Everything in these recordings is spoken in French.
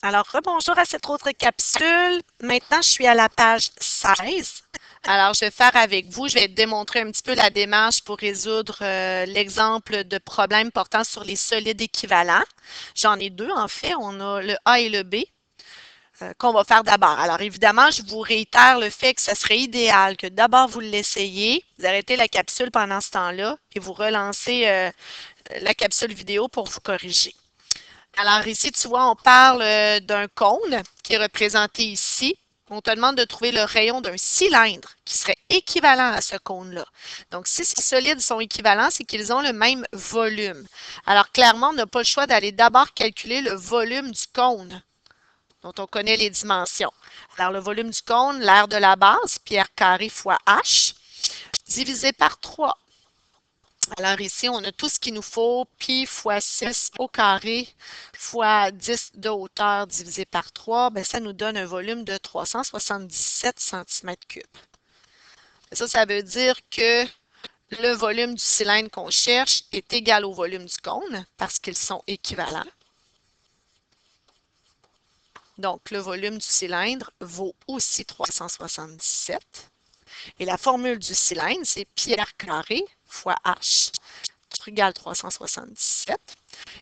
Alors, rebonjour à cette autre capsule. Maintenant, je suis à la page 16. Alors, je vais faire avec vous, je vais démontrer un petit peu la démarche pour résoudre l'exemple de problème portant sur les solides équivalents. J'en ai deux, en fait. On a le A et le B qu'on va faire d'abord. Alors, évidemment, je vous réitère le fait que ce serait idéal que d'abord vous l'essayiez, vous arrêtez la capsule pendant ce temps-là et vous relancez la capsule vidéo pour vous corriger. Alors ici, tu vois, on parle d'un cône qui est représenté ici. On te demande de trouver le rayon d'un cylindre qui serait équivalent à ce cône-là. Donc, si ces solides sont équivalents, c'est qu'ils ont le même volume. Alors, clairement, on n'a pas le choix d'aller d'abord calculer le volume du cône, dont on connaît les dimensions. Alors, le volume du cône, l'aire de la base, pi r carré fois h, divisé par 3. Alors ici, on a tout ce qu'il nous faut, pi fois 6 au carré fois 10 de hauteur divisé par 3, bien, ça nous donne un volume de 377 cm3. Ça veut dire que le volume du cylindre qu'on cherche est égal au volume du cône parce qu'ils sont équivalents. Donc, le volume du cylindre vaut aussi 377. Et la formule du cylindre, c'est pi r carré fois h égale 377.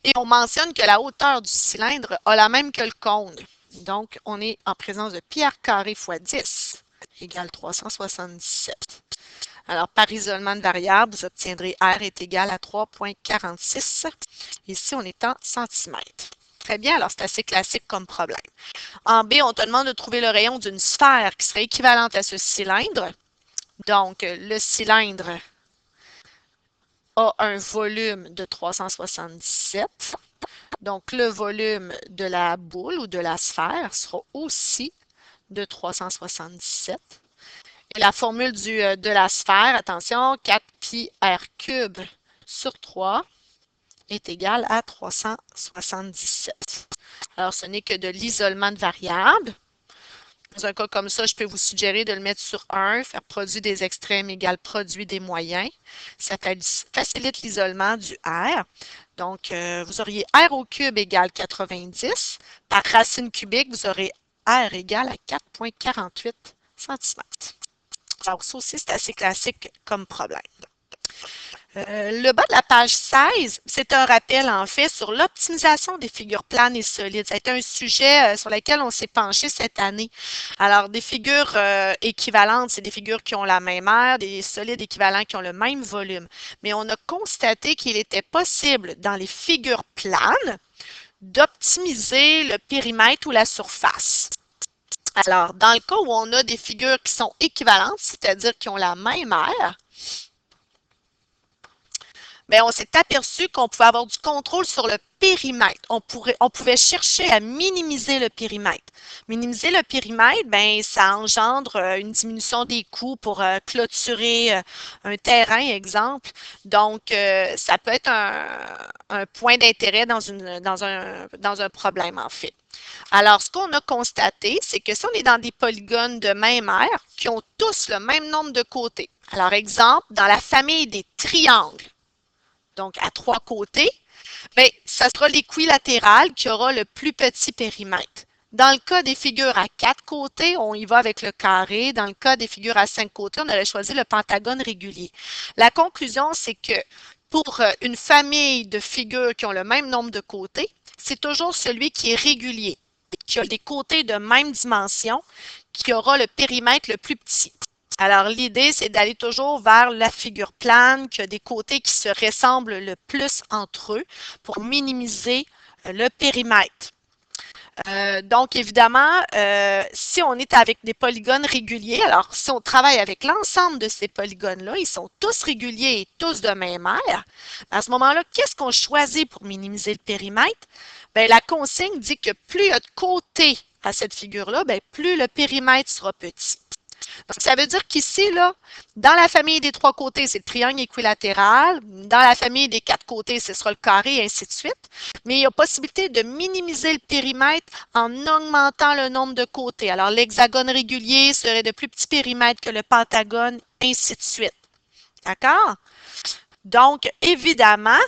Et on mentionne que la hauteur du cylindre a la même que le cône. Donc, on est en présence de pi r carré fois 10 égale 377. Alors, par isolement de variable, vous obtiendrez R est égal à 3,46. Ici, on est en centimètres. Très bien, alors c'est assez classique comme problème. En B, on te demande de trouver le rayon d'une sphère qui serait équivalente à ce cylindre. Donc, le cylindre a un volume de 377. Donc, le volume de la boule ou de la sphère sera aussi de 377. Et la formule de la sphère, attention, 4 pi r cube sur 3 est égal à 377. Alors, ce n'est que de l'isolement de variables. Dans un cas comme ça, je peux vous suggérer de le mettre sur 1, faire produit des extrêmes égale produit des moyens. Ça facilite l'isolement du R. Donc, vous auriez R au cube égale 90. Par racine cubique, vous aurez R égale à 4,48 cm. Alors, ça aussi, c'est assez classique comme problème. Le bas de la page 16, c'est un rappel en fait sur l'optimisation des figures planes et solides. Ça a été un sujet sur lequel on s'est penché cette année. Alors, des figures équivalentes, c'est des figures qui ont la même aire, des solides équivalents qui ont le même volume. Mais on a constaté qu'il était possible dans les figures planes d'optimiser le périmètre ou la surface. Alors, dans le cas où on a des figures qui sont équivalentes, c'est-à-dire qui ont la même aire, bien, on s'est aperçu qu'on pouvait avoir du contrôle sur le périmètre. On pouvait chercher à minimiser le périmètre. Minimiser le périmètre, bien, ça engendre une diminution des coûts pour clôturer un terrain, exemple. Donc, ça peut être un point d'intérêt dans un problème, en fait. Alors, ce qu'on a constaté, c'est que si on est dans des polygones de même aire qui ont tous le même nombre de côtés, alors, exemple, dans la famille des triangles, donc à 3 côtés, bien, ça sera l'équilatéral qui aura le plus petit périmètre. Dans le cas des figures à 4 côtés, on y va avec le carré. Dans le cas des figures à 5 côtés, on allait choisir le pentagone régulier. La conclusion, c'est que pour une famille de figures qui ont le même nombre de côtés, c'est toujours celui qui est régulier, qui a des côtés de même dimension, qui aura le périmètre le plus petit. Alors, l'idée, c'est d'aller toujours vers la figure plane qui a des côtés qui se ressemblent le plus entre eux pour minimiser le périmètre. Donc, évidemment, si on est avec des polygones réguliers, alors si on travaille avec l'ensemble de ces polygones-là, ils sont tous réguliers et tous de même aire, à ce moment-là, qu'est-ce qu'on choisit pour minimiser le périmètre? Bien, la consigne dit que plus il y a de côtés à cette figure-là, bien, plus le périmètre sera petit. Donc, ça veut dire qu'ici, là, dans la famille des 3 côtés, c'est le triangle équilatéral. Dans la famille des 4 côtés, ce sera le carré, et ainsi de suite. Mais il y a possibilité de minimiser le périmètre en augmentant le nombre de côtés. Alors, l'hexagone régulier serait de plus petit périmètre que le pentagone, ainsi de suite. D'accord? Donc, évidemment,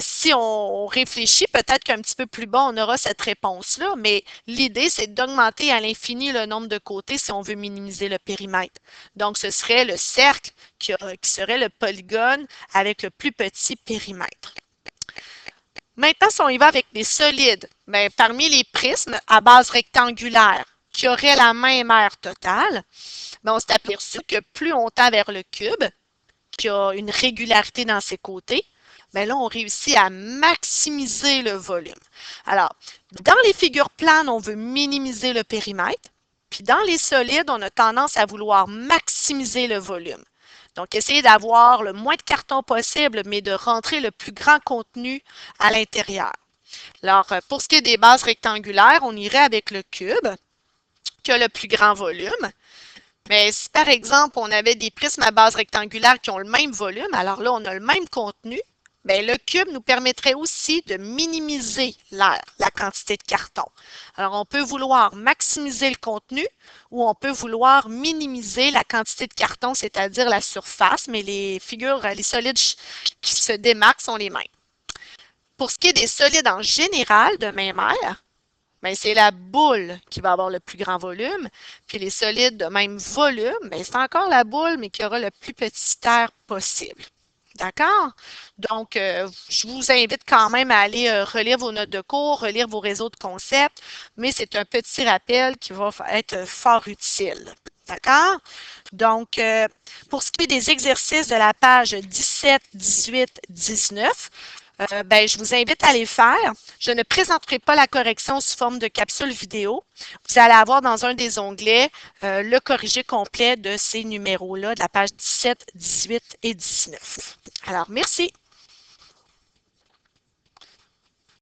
si on réfléchit, peut-être qu'un petit peu plus bas, on aura cette réponse-là, mais l'idée, c'est d'augmenter à l'infini le nombre de côtés si on veut minimiser le périmètre. Donc, ce serait le cercle qui serait le polygone avec le plus petit périmètre. Maintenant, si on y va avec des solides, bien, parmi les prismes à base rectangulaire qui auraient la même aire totale, bien, on s'est aperçu que plus on tend vers le cube, qui a une régularité dans ses côtés, bien là, on réussit à maximiser le volume. Alors, dans les figures planes, on veut minimiser le périmètre, puis dans les solides, on a tendance à vouloir maximiser le volume. Donc, essayer d'avoir le moins de carton possible, mais de rentrer le plus grand contenu à l'intérieur. Alors, pour ce qui est des bases rectangulaires, on irait avec le cube, qui a le plus grand volume. Mais si, par exemple, on avait des prismes à base rectangulaire qui ont le même volume, alors là, on a le même contenu, bien, le cube nous permettrait aussi de minimiser la quantité de carton. Alors, on peut vouloir maximiser le contenu ou on peut vouloir minimiser la quantité de carton, c'est-à-dire la surface, mais les figures, les solides qui se démarquent sont les mêmes. Pour ce qui est des solides en général de même aire, bien, c'est la boule qui va avoir le plus grand volume. Puis les solides de même volume, bien, c'est encore la boule, mais qui aura le plus petit air possible. D'accord? Donc, je vous invite quand même à aller relire vos notes de cours, relire vos réseaux de concepts, mais c'est un petit rappel qui va être fort utile. D'accord? Donc, pour ce qui est des exercices de la page 17, 18, 19, ben, je vous invite à les faire. Je ne présenterai pas la correction sous forme de capsule vidéo. Vous allez avoir dans un des onglets le corrigé complet de ces numéros-là, de la page 17, 18 et 19. Alors, merci.